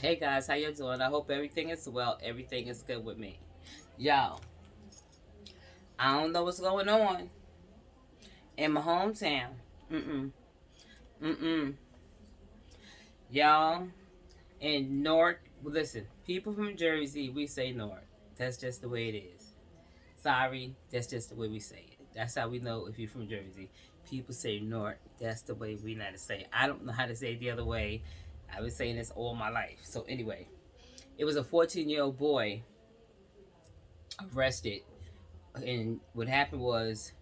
Hey guys, how you doing? I hope everything is well. Everything is good with me. Y'all, I don't know what's going on in my hometown. Mm-mm. Mm-mm. Y'all, in Newark, listen, people from Jersey, we say Newark. That's just the way it is. Sorry, that's just the way we say it. That's how we know if you're from Jersey. People say Newark. That's the way we know to say it. I don't know how to say it the other way. I've been saying this all my life. So anyway, it was a 14-year-old boy arrested. And what happened was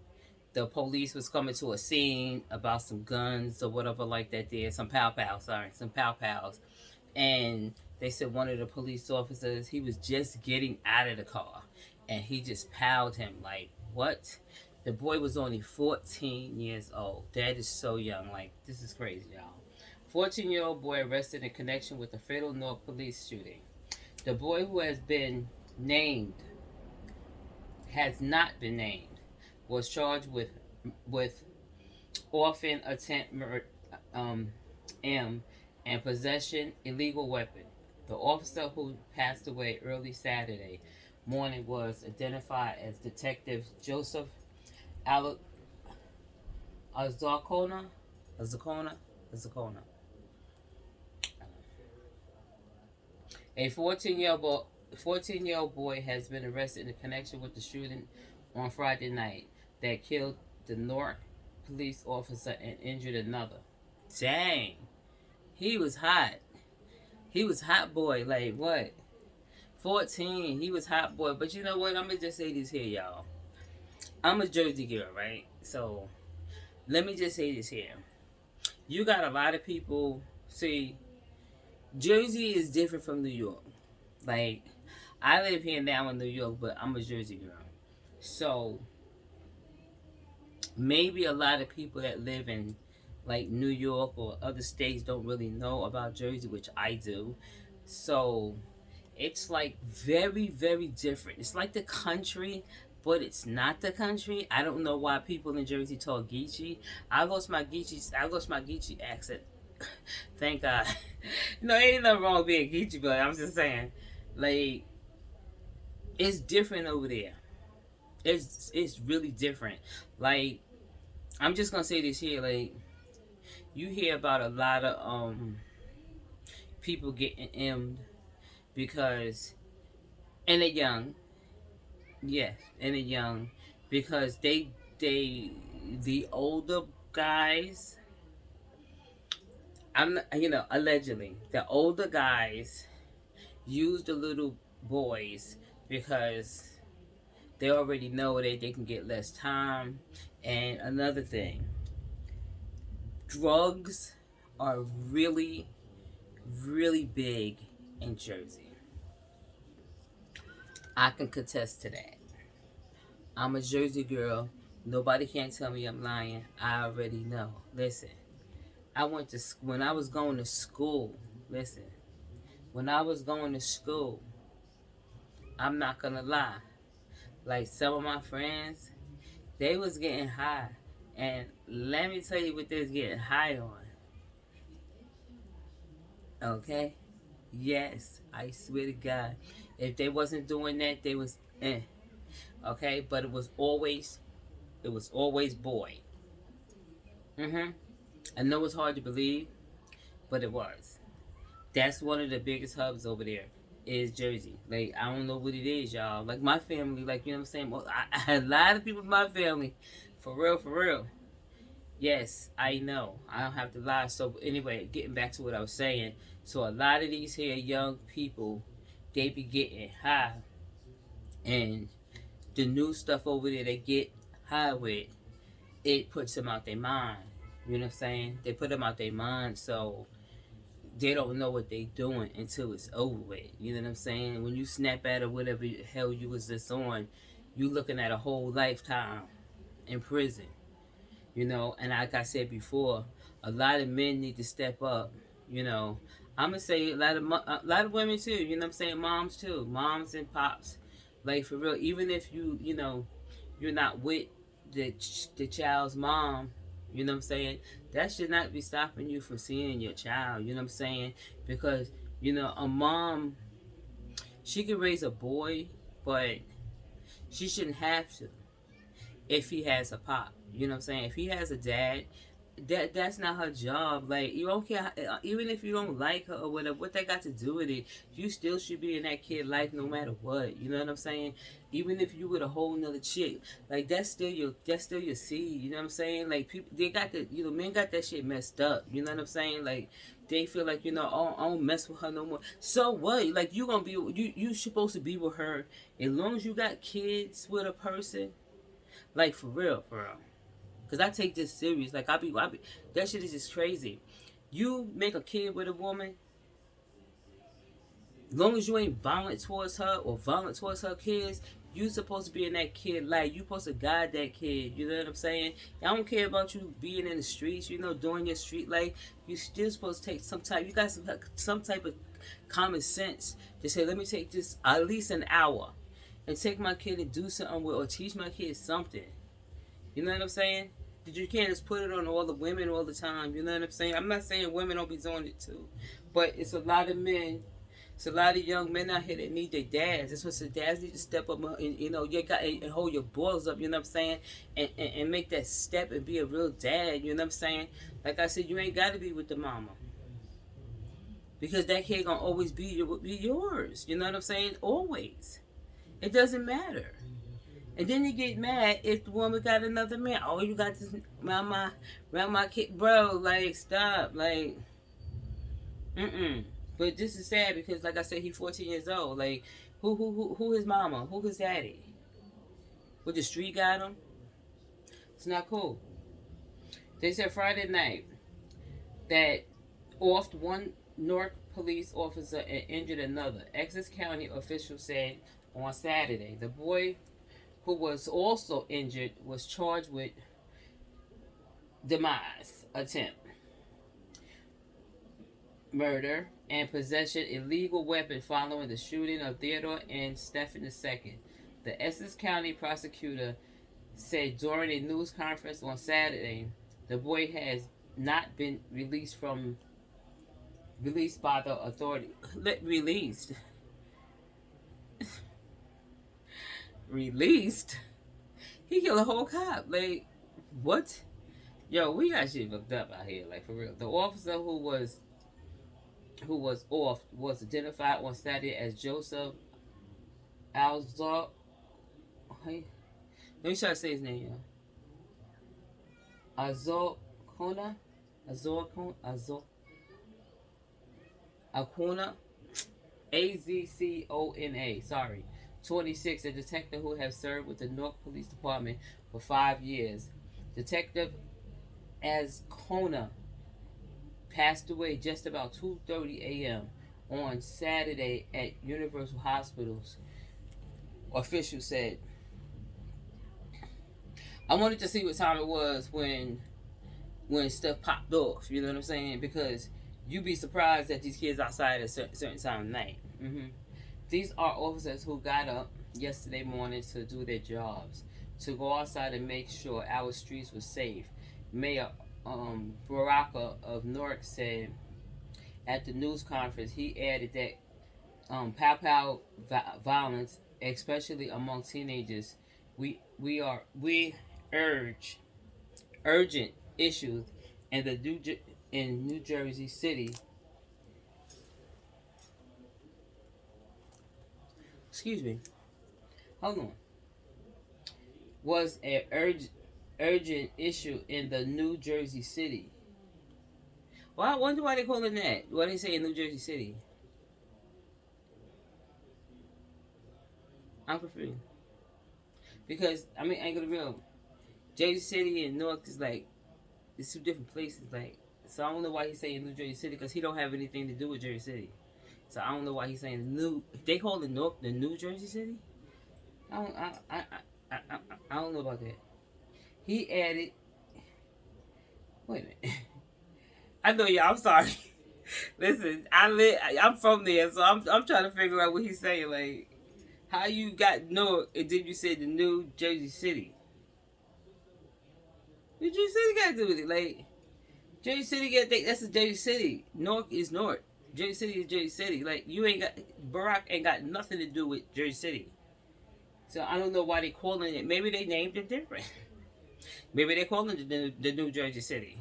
the police was coming to a scene about some guns or whatever like that there. Some some pow pows. And they said one of the police officers, he was just getting out of the car. And he just powed him like, what? The boy was only 14 years old. That is so young. Like, this is crazy, y'all. 14-year-old boy arrested in connection with the FATAL Newark Police Shooting. The boy who named, has not been named, was charged with orphan attempt M and possession illegal weapon. The officer who passed away early Saturday morning was identified as Detective Joseph Al- Azacona. Azacona. Azacona. A 14-year-old boy has been arrested in connection with the shooting on Friday night that killed the Newark police officer and injured another. Dang. He was hot. He was hot boy. Like what? 14. He was hot boy. But you know what? I'm going to just say this here, y'all. I'm a Jersey girl, right? So let me just say this here. You got a lot of people. See, Jersey is different from New York. Like, I live here now in New York, but I'm a Jersey girl. So maybe a lot of people that live in like New York or other states don't really know about Jersey, which I do. So it's like very, very different. It's like the country, but it's not the country. I don't know why people in Jersey talk Geechee. I lost my Geechee accent. Thank God. No, ain't nothing wrong with being Geechee, but I'm just saying, like, it's different over there. It's really different. Like, I'm just gonna say this here, like, you hear about a lot of people getting M because, and they're young, yes, and they're young because they the older guys, allegedly the older guys use the little boys because they already know that they can get less time. And another thing, drugs are really, really big in Jersey. I can contest to that. I'm a Jersey girl. Nobody can tell me I'm lying. I already know. Listen, when I was going to school. Listen, when I was going to school, I'm not gonna lie. Like some of my friends, they was getting high, and let me tell you what they was getting high on. Okay, yes, I swear to God, if they wasn't doing that, they was okay, but it was always boy. I know it's hard to believe, but it was. That's one of the biggest hubs over there is Jersey. Like, I don't know what it is, y'all. Like my family, like, you know what I'm saying? Well, I had a lot of people in my family, for real, for real. Yes, I know. I don't have to lie. So anyway, getting back to what I was saying. So a lot of these here young people, they be getting high, and the new stuff over there they get high with, it puts them out their mind. You know what I'm saying? They put them out their mind, so they don't know what they doing until it's over with. You know what I'm saying? When you snap out of whatever the hell you was just on, you looking at a whole lifetime in prison. And like I said before, a lot of men need to step up. You know, I'm gonna say a lot of women too. You know what I'm saying? Moms too, moms and pops. Like for real, even if you're not with the child's mom. You know what I'm saying? That should not be stopping you from seeing your child. You know what I'm saying? Because You know, a mom, she can raise a boy, but she shouldn't have to if he has a pop. You know what I'm saying? If he has a dad, that's not her job. Like, you don't care, even if you don't like her or whatever, what that got to do with it? You still should be in that kid life no matter what. You know what I'm saying? Even if you with a whole nother chick, like that's still your seed. You know what I'm saying? Like, people, they got the, you know, men got that shit messed up. You know what I'm saying? Like, they feel like, you know, oh, I don't mess with her no more. So what? Like, you gonna be, you supposed to be with her as long as you got kids with a person. Like, for real, for real. Cause I take this serious. Like, I be, that shit is just crazy. You make a kid with a woman, long as you ain't violent towards her or violent towards her kids, you supposed to be in that kid life. You supposed to guide that kid. You know what I'm saying? I don't care about you being in the streets. You know, doing your street life. You still supposed to take some type. You got some type of common sense to say, let me take this at least an hour and take my kid and do something with, or teach my kid something. You know what I'm saying? That you can't just put it on all the women all the time. You know what I'm saying? I'm not saying women don't be doing it too, but it's a lot of men. It's a lot of young men out here that need their dads. That's what the dads need to step up and, you know, you got and hold your balls up. You know what I'm saying? And make that step and be a real dad. You know what I'm saying? Like I said, you ain't got to be with the mama, because that kid gonna always be yours. You know what I'm saying? Always. It doesn't matter. And then you get mad if the woman got another man. Oh, you got this around my kid, bro. Like, stop. Like, But this is sad because, like I said, he's 14 years old. Like, who his mama? Who his daddy? What, the street got him? It's not cool. They said Friday night that offed one Newark police officer and injured another. Essex County officials said on Saturday. The boy, who was also injured, was charged with demise attempt, murder, and possession illegal weapon following the shooting of Theodore and Stephen II. The Essex County prosecutor said during a news conference on Saturday, the boy has not been released by the authority. Released. Released. He killed a whole cop. Like, what? Yo, we got shit fucked up out here. Like, for real. The officer who was off was identified on Saturday as Joseph Alzor. Hey, let me try to say his name, yo. Azor Acuna, Azzcona. Sorry, 26. A detective who has served with the Newark Police Department for 5 years. Detective Azcona passed away just about 2:30 a.m. on Saturday at Universal Hospitals. Officials said. I wanted to see what time it was when stuff popped off. You know what I'm saying? Because you'd be surprised that these kids outside at a certain time of night. These are officers who got up yesterday morning to do their jobs, to go outside and make sure our streets were safe. Mayor Baraka of Newark said at the news conference. He added that pow violence, especially among teenagers, we urge urgent issues in New Jersey City. Excuse me. Hold on. Was an urgent issue in the New Jersey City. Well, I wonder why they call it that. Why they say in New Jersey City? I'm confused. Because, I mean, I ain't gonna be real. Jersey City and Newark is like, it's two different places. Like, so I don't know why he's saying New Jersey City, because he don't have anything to do with Jersey City. So I don't know why he's saying new. They call it Newark the New Jersey City. I don't know about that. He added. Wait a minute. I know y'all. I'm sorry. Listen, I'm from there, so I'm trying to figure out what he's saying. Like, how you got Newark and then you said the New Jersey City. New Jersey City got to do with it. Like, Jersey City that's a Jersey City. Newark is Newark. Jersey City is Jersey City. Like you ain't got Barack ain't got nothing to do with Jersey City. So I don't know why they calling it. Maybe they named it different. Maybe they calling it the New Jersey City.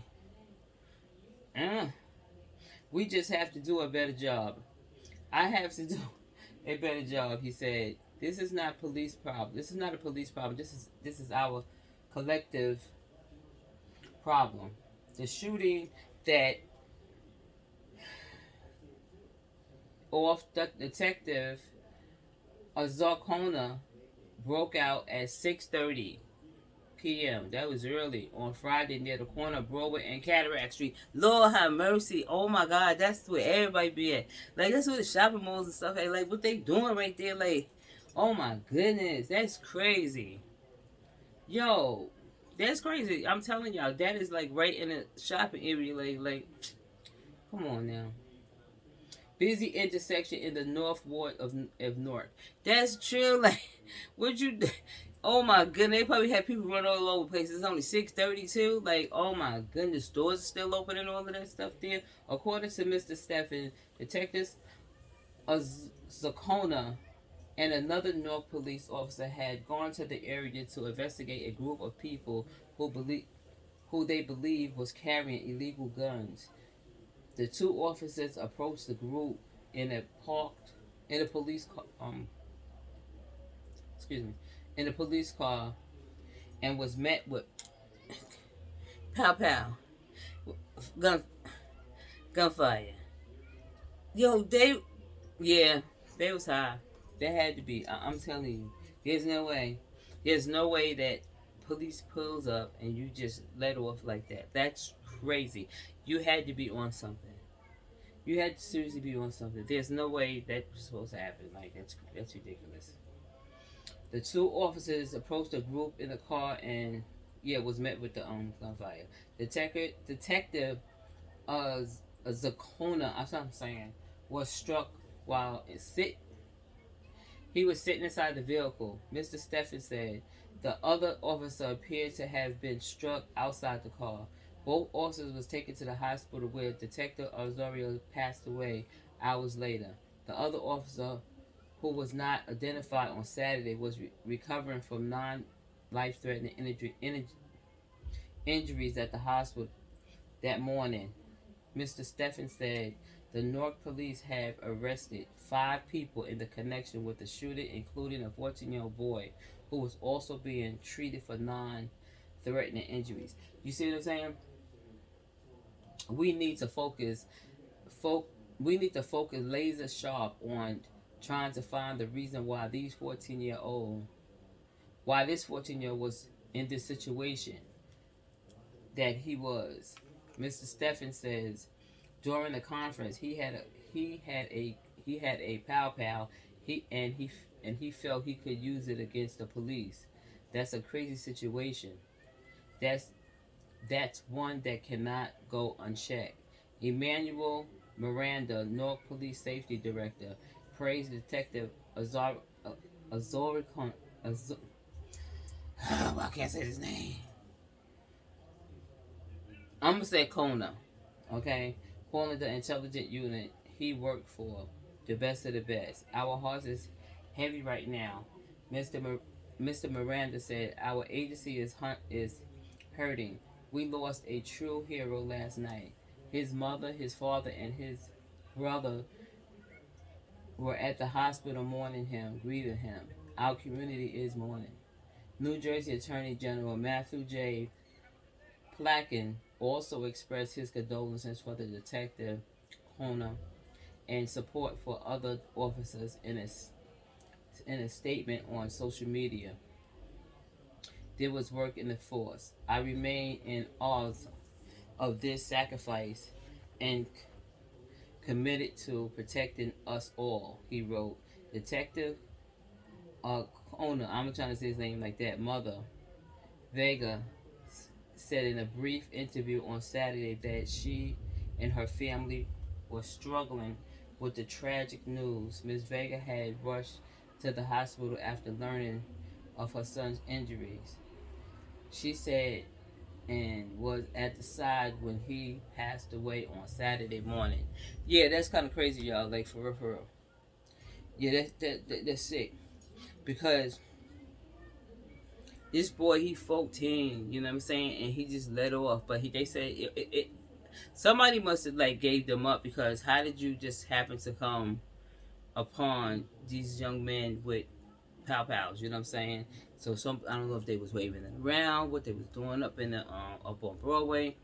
Uh, we just have to do a better job. I have to do a better job. He said, "This is not police problem. This is not a police problem. This is our collective problem." The shooting that off the detective Azarkona broke out at 6:30 p.m. That was early on Friday near the corner of Broadway and Cataract Street. Lord have mercy. Oh my God, that's where everybody be at. Like that's where the shopping malls and stuff at. Like what they doing right there. Like, oh my goodness, that's crazy. Yo, that's crazy. I'm telling y'all, that is like right in the shopping area. Like, come on now. Busy intersection in the North Ward of Newark. That's true. Like, would you? Oh my goodness, they probably had people run all over the place. It's only 6:32. Like, oh my goodness, stores are still open and all of that stuff there. According to Mr. Stephen, detectives Zakona and another Newark police officer had gone to the area to investigate a group of people who they believe was carrying illegal guns. The two officers approached the group in a parked in a police car, excuse me, in a police car, and was met with pow pow, gun gunfire. Yo, yeah, they was high. They had to be. I'm telling you, there's no way. There's no way that police pulls up and you just let off like that. That's crazy. You had to be on something. You had to seriously be on something. There's no way that was supposed to happen. Like that's ridiculous. The two officers approached the group in the car and was met with the gunfire. Detective uh Zakona, that's what I'm saying, was struck while he was sitting inside the vehicle. Mr. Steffen said the other officer appeared to have been struck outside the car. Both officers was taken to the hospital where Detective Osorio passed away hours later. The other officer, who was not identified on Saturday, was recovering from non-life-threatening injuries at the hospital that morning. Mr. Steffen said the Newark police have arrested 5 people in the connection with the shooting, including a 14-year-old boy who was also being treated for non-threatening injuries. You see what I'm saying? We need to focus, we need to focus laser sharp on trying to find the reason why this 14-year-old was in this situation that he was. Mr. Steffen says during the conference he had a pow pow. He felt he could use it against the police. That's a crazy situation. That's that's one that cannot go unchecked. Emmanuel Miranda, Newark Police Safety Director, praised Detective Azoricon. I can't say his name. I'm gonna say Kona. Okay, calling the intelligent unit he worked for the best of the best. Our hearts is heavy right now. Mr. Miranda said our agency is hurting. We lost a true hero last night. His mother, his father, and his brother were at the hospital mourning him, greeting him. Our community is mourning. New Jersey Attorney General Matthew J. Placken also expressed his condolences for the detective Kona and support for other officers in a statement on social media. There was work in the force. I remain in awe of this sacrifice and committed to protecting us all, he wrote. Detective Kona, I'm trying to say his name like that, Mother Vega said in a brief interview on Saturday that she and her family were struggling with the tragic news. Ms. Vega had rushed to the hospital after learning of her son's injuries. She said and was at the side when he passed away on Saturday morning. Yeah, that's kind of crazy, y'all. Like for real, for real. Yeah, that's sick because this boy he 14, you know what I'm saying, and he just let off. But they say somebody must have like gave them up because how did you just happen to come upon these young men with pow pows? You know what I'm saying? So I don't know if they was waving it around, what they was doing up in the up on Broadway.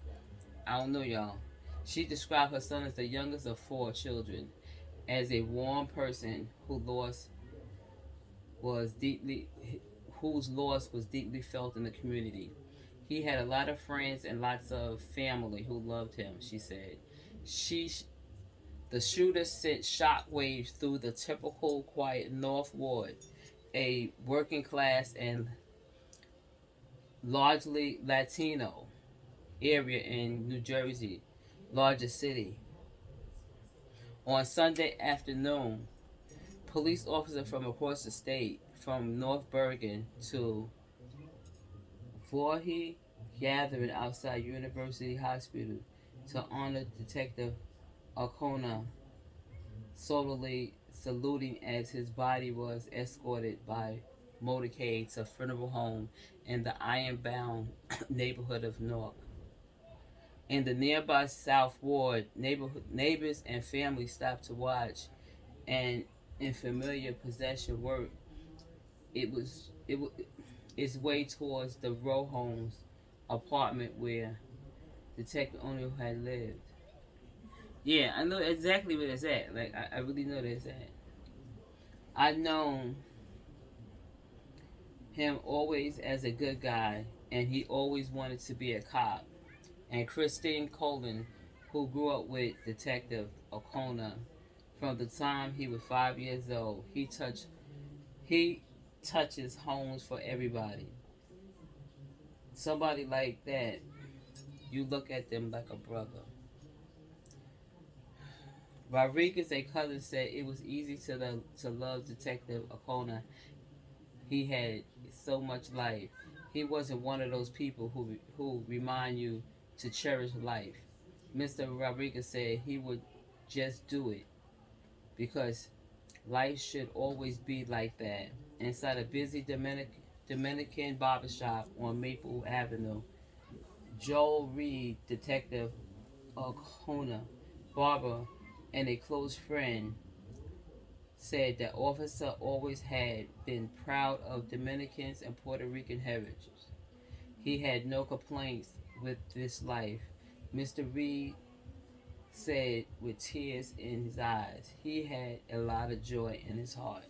I don't know, y'all. She described her son as the youngest of four children, as a warm person was deeply whose loss was deeply felt in the community. He had a lot of friends and lots of family who loved him, she said. She the shooter sent shockwaves through the typical quiet North Ward, a working class and largely Latino area in New Jersey, largest city. On Sunday afternoon, police officers from across the state, from North Bergen to Voorhees, gathered outside University Hospital to honor Detective O'Connor, solemnly saluting as his body was escorted by motorcade to a funeral home in the Ironbound neighborhood of Newark. In the nearby South Ward, neighbors and family stopped to watch, and in familiar possession work, it was its way towards the row home's apartment where Detective O'Neill had lived. Yeah, I know exactly where it's at. Like I really know where it's at. I known him always as a good guy, and he always wanted to be a cop. And Christine Colin, who grew up with Detective O'Connor from the time he was 5 years old, he touches homes for everybody. Somebody like that, you look at them like a brother. Rodriguez, a cousin, said it was easy to love Detective O'Connor. He had so much life. He wasn't one of those people who remind you to cherish life. Mr. Rodriguez said he would just do it because life should always be like that. Inside a busy Dominican barbershop on Maple Avenue, Joel Reed, Detective O'Connor, barber, and a close friend, said that officer always had been proud of Dominicans and Puerto Rican heritage. He had no complaints with this life. Mr. Reed said with tears in his eyes, he had a lot of joy in his heart.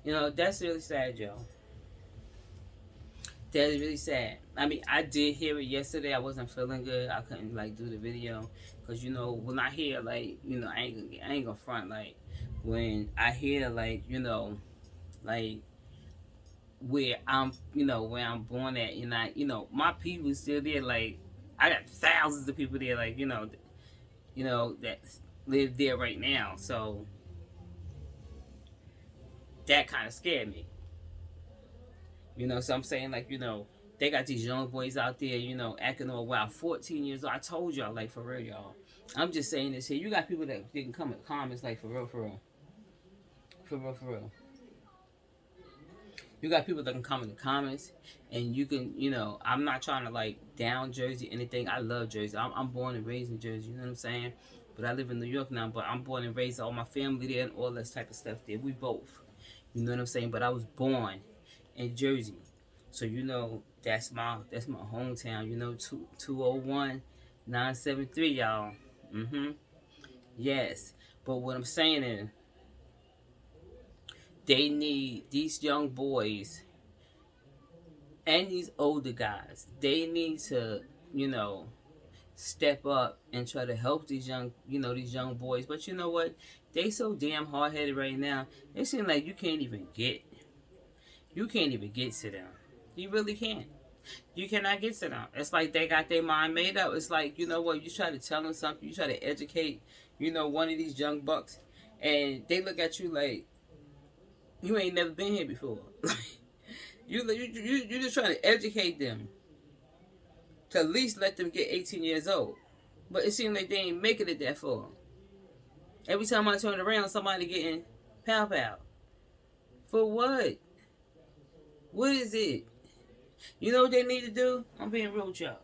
You know, that's really sad, y'all. That is really sad. I mean, I did hear it yesterday. I wasn't feeling good. I couldn't like do the video because when I hear like I ain't gonna front like when I hear like like where I'm where I'm born at and my people still there. Like I got thousands of people there. Like that live there right now. So that kind of scared me. So I'm saying like they got these young boys out there, acting all wild. 14 years old. I told y'all, like for real, y'all. I'm just saying this here. You got people that can come in comments like for real, for real, for real, for real. You got people that can come in the comments, and you can, I'm not trying to like down Jersey anything. I love Jersey. I'm born and raised in Jersey. You know what I'm saying? But I live in New York now. But I'm born and raised, all my family there and all that type of stuff there. We both. You know what I'm saying? But I was born in Jersey. So that's my hometown. 201-973, y'all. Yes. But what I'm saying is, they need these young boys and these older guys. They need to, step up and try to help these young boys. But you know what? They so damn hard headed right now. It seems like you can't even get to them. You really can't. You cannot get to them. It's like they got their mind made up. It's like, you try to tell them something, you try to educate, one of these young bucks, and they look at you like you ain't never been here before. you just trying to educate them. to at least let them get 18 years old. But it seems like they ain't making it that far. Every time I turn around, somebody getting pow pow. For what? What is it? You know what they need to do? I'm being real with y'all.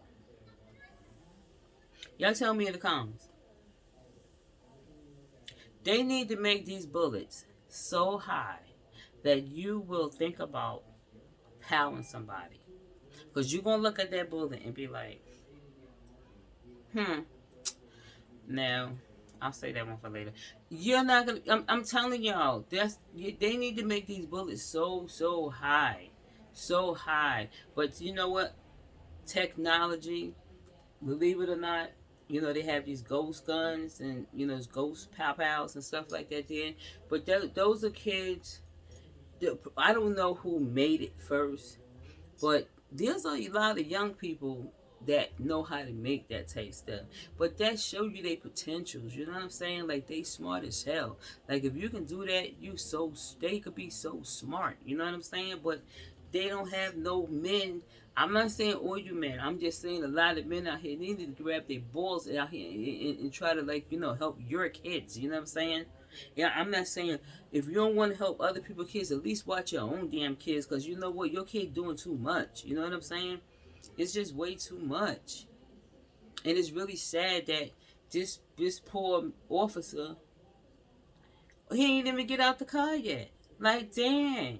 Y'all tell me in the comments. They need to make these bullets so high that you will think about powering somebody. Because you're going to look at that bullet and be like, no, I'll say that one for later. You're not going to, I'm telling y'all, they need to make these bullets so high. So high. But you know what? Technology, believe it or not, you know, they have these ghost guns and, you know, ghost pow-pows and stuff like that there. But those are kids, I don't know who made it first, but there's a lot of young people that know how to make that type stuff. But that shows you their potentials, you know what I'm saying? Like, they smart as hell. Like, if you can do that, they could be so smart, you know what I'm saying? But they don't have no men. I'm not saying all you men. I'm just saying a lot of men out here, they need to grab their balls out here and try to, like, you know, help your kids. You know what I'm saying? Yeah, I'm not saying if you don't want to help other people's kids, at least watch your own damn kids. Because you know what? Your kid doing too much. You know what I'm saying? It's just way too much. And it's really sad that this poor officer, he ain't even get out the car yet. Like, damn,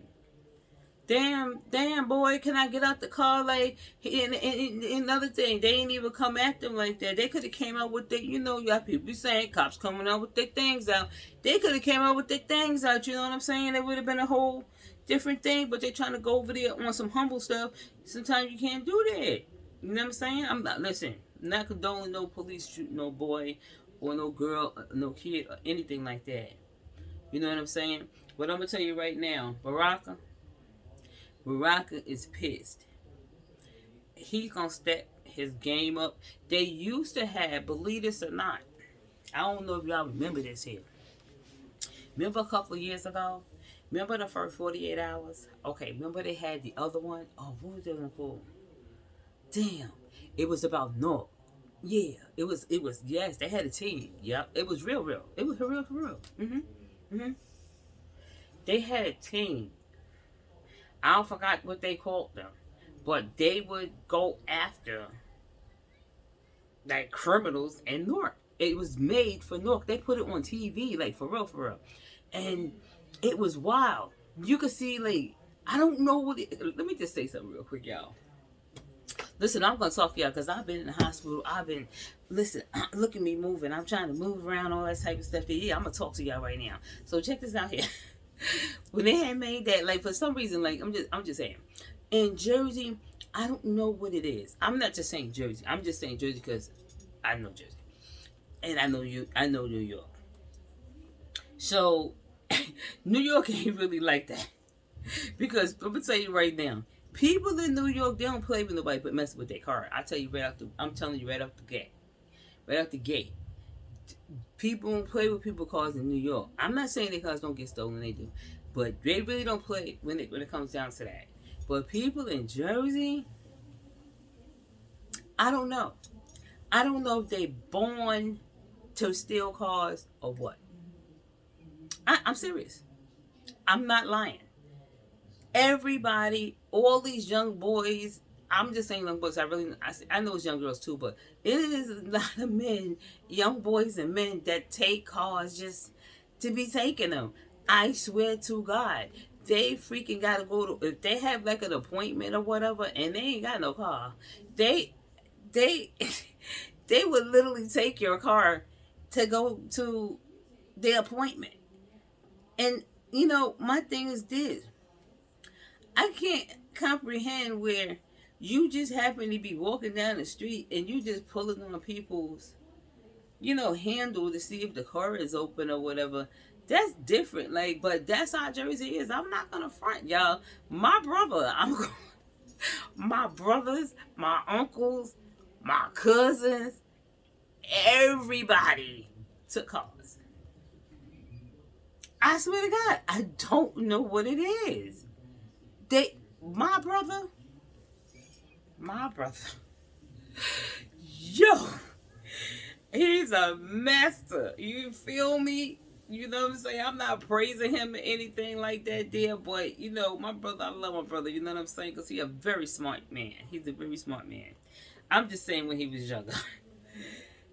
boy, can I get out the car? Like, and another thing, they ain't even come at them like that. They could have came out with you know, you got people saying cops coming out with their things out. They could have came out with their things out, you know what I'm saying? It would have been a whole different thing, but they're trying to go over there on some humble stuff. Sometimes you can't do that. You know what I'm saying? I'm not condoning no police shooting no boy or no girl, no kid, or anything like that. You know what I'm saying? But I'm going to tell you right now, Baraka is pissed. He's going to step his game up. They used to have, believe this or not, I don't know if y'all remember this here. Remember a couple of years ago? Remember the first 48 hours? Okay, remember they had the other one? Oh, what was that one called? Damn. It was about Newark. Yeah, it was, yes, they had a team. Yep, it was real. It was for real. They had a team. I forgot what they called them. But they would go after, like, criminals in Newark. It was made for Newark. They put it on TV, like, for real. And it was wild. You could see, like, I don't know what let me just say something real quick, y'all. Listen, I'm going to talk to y'all because I've been in the hospital. Listen, look at me moving. I'm trying to move around, all that type of stuff. Yeah, I'm going to talk to y'all right now. So check this out here. When they had made that, like, for some reason, like, I'm just saying, in Jersey, I don't know what it is. I'm not just saying Jersey. I'm just saying Jersey because I know Jersey. And I know New York. So, New York ain't really like that. Because, I'm going to tell you right now, people in New York, they don't play with nobody but messing with their car. I'm telling you right off the gate. Right off the gate. People don't play with people's cars in New York. I'm not saying their cars don't get stolen, they do. But they really don't play when it comes down to that. But people in Jersey, I don't know. I don't know if they born to steal cars or what. I'm serious. I'm not lying. Everybody, all these young boys, I'm just saying young boys, I know it's young girls too, but it is a lot of men, young boys and men that take cars just to be taking them. I swear to God, they freaking gotta go to, if they have like an appointment or whatever and they ain't got no car, they would literally take your car to go to their appointment. And, you know, my thing is this. I can't comprehend where you just happen to be walking down the street and you just pulling on people's, you know, handle to see if the car is open or whatever. That's different. Like, but that's how Jersey is. I'm not going to front, y'all. My brothers, my uncles, my cousins, everybody took cars. I swear to God, I don't know what it is. My brother, Yo, he's a master. You feel me? You know what I'm saying? I'm not praising him or anything like that there, but, you know, my brother, I love my brother, you know what I'm saying? Because he's a very smart man. He's a very smart man. I'm just saying when he was younger.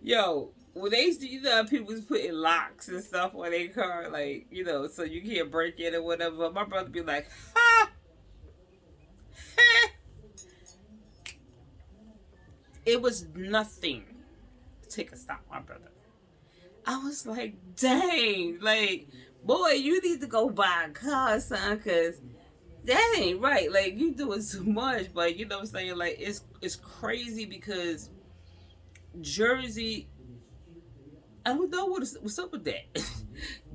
Yo, when they used to, you know, people was putting locks and stuff on their car, like, you know, so you can't break it or whatever. My brother be like, ha! Ha! It was nothing. Take a stop, my brother. I was like, dang, like, boy, you need to go buy a car, son, because that ain't right. Like, you doing too much, but you know what I'm saying? Like, it's crazy because Jersey, I don't know what's up with that.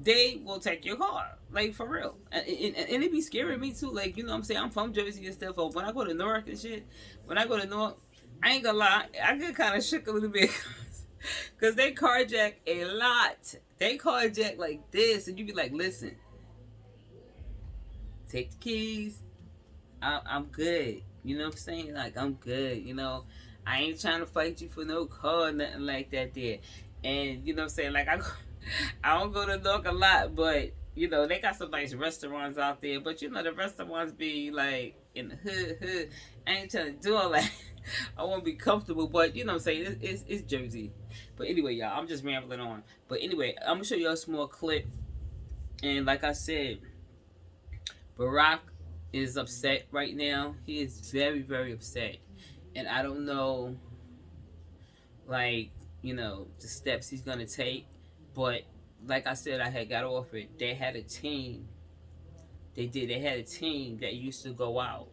They will take your car, like, for real. And it be scaring me, too. Like, you know what I'm saying? I'm from Jersey and stuff, but when I go to Newark and shit, when I go to Newark, I ain't gonna lie, I get kind of shook a little bit. Because they carjack a lot. They carjack like this. And you be like, listen. Take the keys. I'm good. You know what I'm saying? Like, I'm good. You know, I ain't trying to fight you for no car or nothing like that there. And, you know what I'm saying? Like, I don't go to Newark a lot. But, you know, they got some nice restaurants out there. But, you know, the restaurants be, like, in the hood. I ain't trying to do all that. I want to be comfortable, but you know what I'm saying, it's Jersey. But anyway, y'all, I'm just rambling on. But anyway, I'm going to show y'all a small clip. And like I said, Barack is upset right now. He is very, very upset. And I don't know, like, you know, the steps he's going to take. But like I said, I had got offered. They had a team. They had a team that used to go out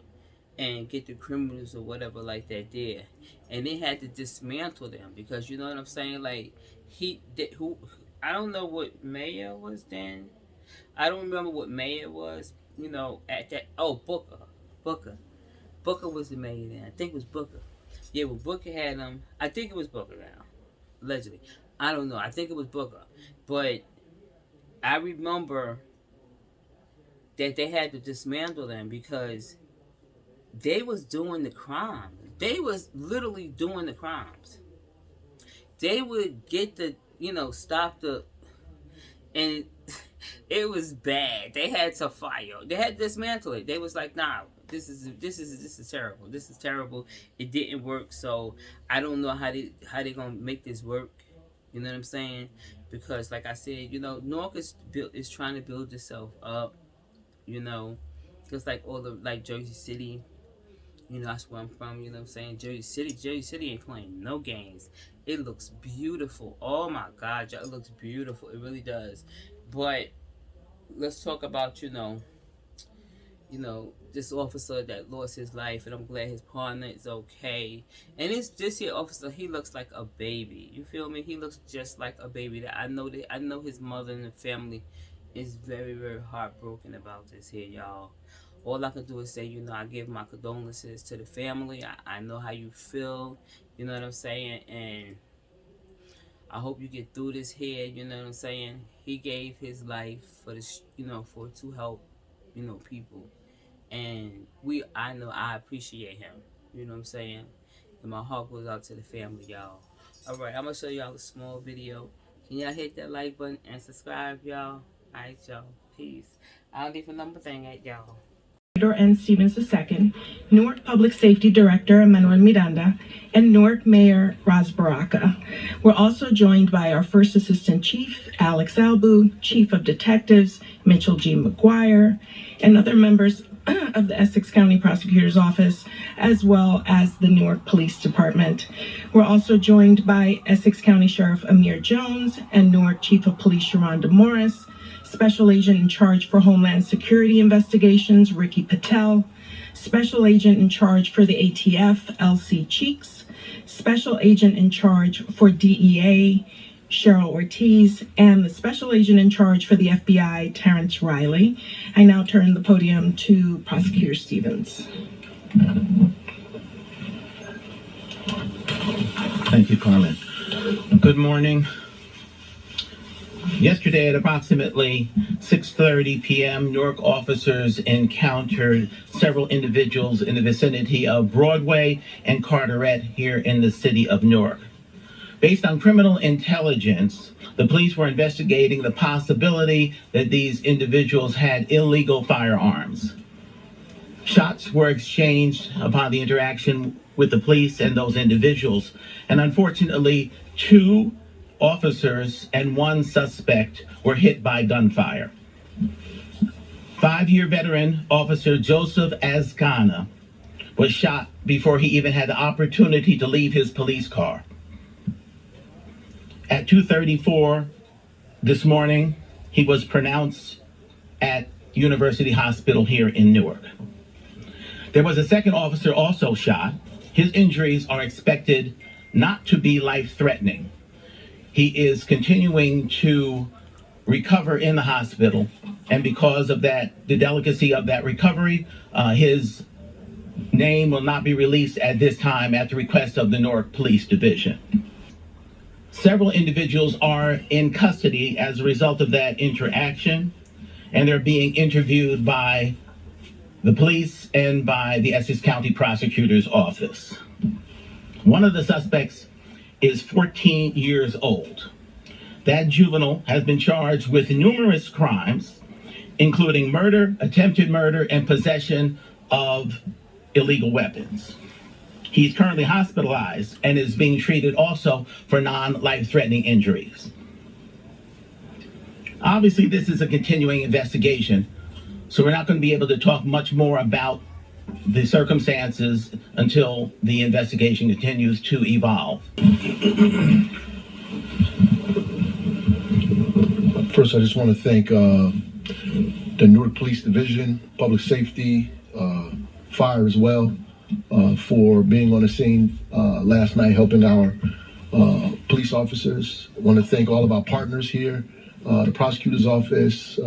and get the criminals or whatever like that there, and they had to dismantle them because you know what I'm saying. Like I don't know what mayor was then. I don't remember what mayor was. You know at that. Oh, Booker was the mayor then. I think it was Booker. Yeah, well Booker had them. I think it was Booker now, allegedly. I don't know. I think it was Booker, but I remember that they had to dismantle them because they was doing the crime. They was literally doing the crimes. They would get the, you know, stop the, and it was bad. They had to fire. They had to dismantle it. They was like, nah, this is terrible. This is terrible. It didn't work. So I don't know how they gonna make this work. You know what I'm saying? Because like I said, you know, Newark is trying to build itself up. You know, just like all the Jersey City. You know, that's where I'm from, you know what I'm saying? Jersey City ain't playing no games. It looks beautiful. Oh my God, y'all, it looks beautiful. It really does. But let's talk about, you know, this officer that lost his life, and I'm glad his partner is okay. And this here officer, he looks like a baby. You feel me? He looks just like a baby. That I know his mother and the family is very, very heartbroken about this here, y'all. All I can do is say, you know, I give my condolences to the family. I know how you feel, you know what I'm saying? And I hope you get through this here, you know what I'm saying? He gave his life for this, you know, to help, you know, people. And I appreciate him, you know what I'm saying? And my heart goes out to the family, y'all. All right, I'm going to show y'all a small video. Can y'all hit that like button and subscribe, y'all? All right, y'all. Peace. I don't even know my thing at y'all. N. Stevens II, Newark Public Safety Director Emmanuel Miranda, and Newark Mayor Ras Baraka. We're also joined by our First Assistant Chief, Alex Albu, Chief of Detectives, Mitchell G. McGuire, and other members of the Essex County Prosecutor's Office, as well as the Newark Police Department. We're also joined by Essex County Sheriff Amir Jones and Newark Chief of Police Sharonda Morris, Special Agent in charge for Homeland Security Investigations, Ricky Patel, Special Agent in charge for the ATF, Elsie Cheeks, Special Agent in charge for DEA, Cheryl Ortiz, and the Special Agent in charge for the FBI, Terrence Riley. I now turn the podium to Prosecutor Stevens. Thank you, Carmen. Good morning. Yesterday at approximately 6:30 p.m., Newark officers encountered several individuals in the vicinity of Broadway and Carteret here in the city of Newark. Based on criminal intelligence, the police were investigating the possibility that these individuals had illegal firearms. Shots were exchanged upon the interaction with the police and those individuals, and unfortunately, 2 officers and 1 suspect were hit by gunfire. 5-year veteran Officer Joseph Ascana was shot before he even had the opportunity to leave his police car. At 2:34 this morning, he was pronounced at University Hospital here in Newark. There was a second officer also shot. His injuries are expected not to be life-threatening. He is continuing to recover in the hospital, and because of that, the delicacy of that recovery, his name will not be released at this time at the request of the Newark Police Division. Several individuals are in custody as a result of that interaction, and they're being interviewed by the police and by the Essex County Prosecutor's Office. One of the suspects is 14 years old. That juvenile has been charged with numerous crimes, including murder, attempted murder, and possession of illegal weapons. He's currently hospitalized and is being treated also for non-life-threatening injuries. Obviously, this is a continuing investigation, so we're not going to be able to talk much more about the circumstances until the investigation continues to evolve. First, I just want to thank the Newark Police Division, Public Safety, Fire as well, for being on the scene last night, helping our police officers. I want to thank all of our partners here, the prosecutor's office,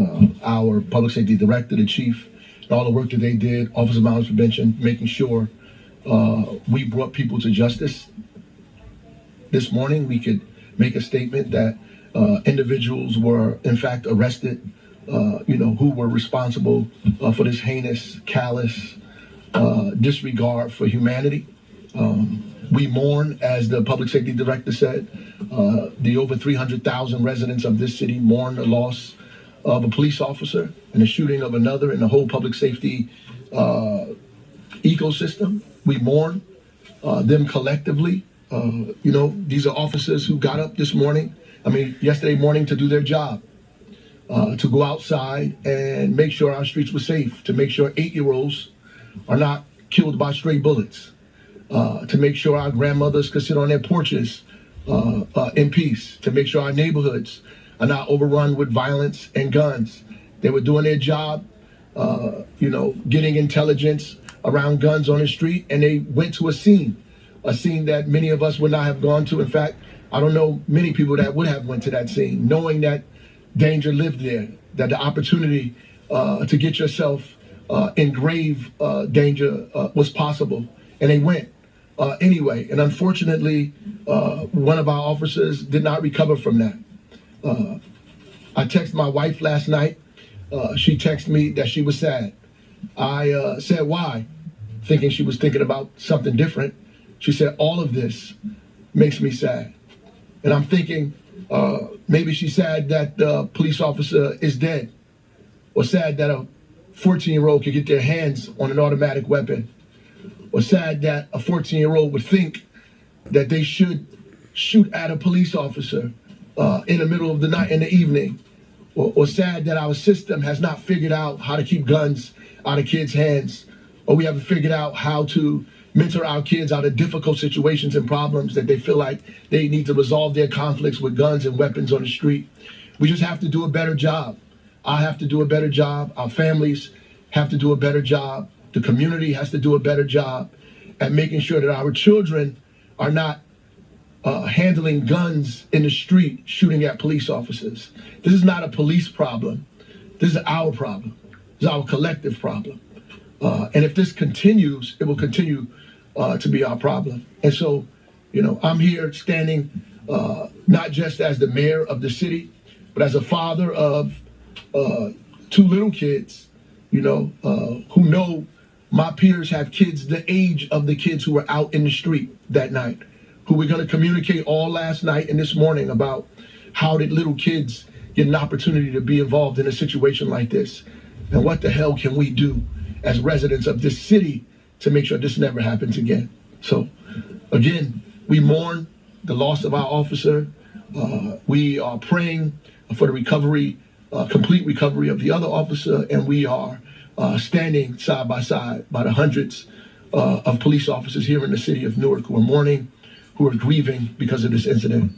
our public safety director, the chief, and all the work that they did, Office of Violence Prevention, making sure we brought people to justice. This morning, we could make a statement that individuals were, in fact, arrested, who were responsible for this heinous, callous disregard for humanity. We mourn, as the public safety director said, the over 300,000 residents of this city mourn the loss of a police officer and the shooting of another in the whole public safety ecosystem. We mourn them collectively. These are officers who got up yesterday morning to do their job, to go outside and make sure our streets were safe, to make sure 8-year-olds are not killed by stray bullets, to make sure our grandmothers could sit on their porches in peace, to make sure our neighborhoods are not overrun with violence and guns. They were doing their job, getting intelligence around guns on the street, and they went to a scene that many of us would not have gone to. In fact, I don't know many people that would have went to that scene, knowing that danger lived there, that the opportunity to get yourself in grave danger was possible, and they went anyway. And unfortunately, one of our officers did not recover from that. I texted my wife last night. She texted me that she was sad. I said, why? Thinking she was thinking about something different. She said, all of this makes me sad. And I'm thinking, maybe she's sad that the police officer is dead, or sad that a 14-year-old could get their hands on an automatic weapon, or sad that a 14-year-old would think that they should shoot at a police officer in the middle of the night, in the evening, or sad that our system has not figured out how to keep guns out of kids' hands, or we haven't figured out how to mentor our kids out of difficult situations and problems that they feel like they need to resolve their conflicts with guns and weapons on the street. We just have to do a better job. I have to do a better job. Our families have to do a better job. The community has to do a better job at making sure that our children are not handling guns in the street, shooting at police officers. This is not a police problem. This is our problem. This is our collective problem. And if this continues, it will continue to be our problem. And so, I'm here standing not just as the mayor of the city, But as a father of two little kids, you know, who know my peers have kids the age of the kids who were out in the street that night, who we're going to communicate all last night and this morning about how did little kids get an opportunity to be involved in a situation like this, and what the hell can we do as residents of this city to make sure this never happens again. So again, we mourn the loss of our officer. We are praying for the recovery, complete recovery of the other officer, and we are standing side by side by the hundreds of police officers here in the city of Newark who are mourning, who are grieving because of this incident.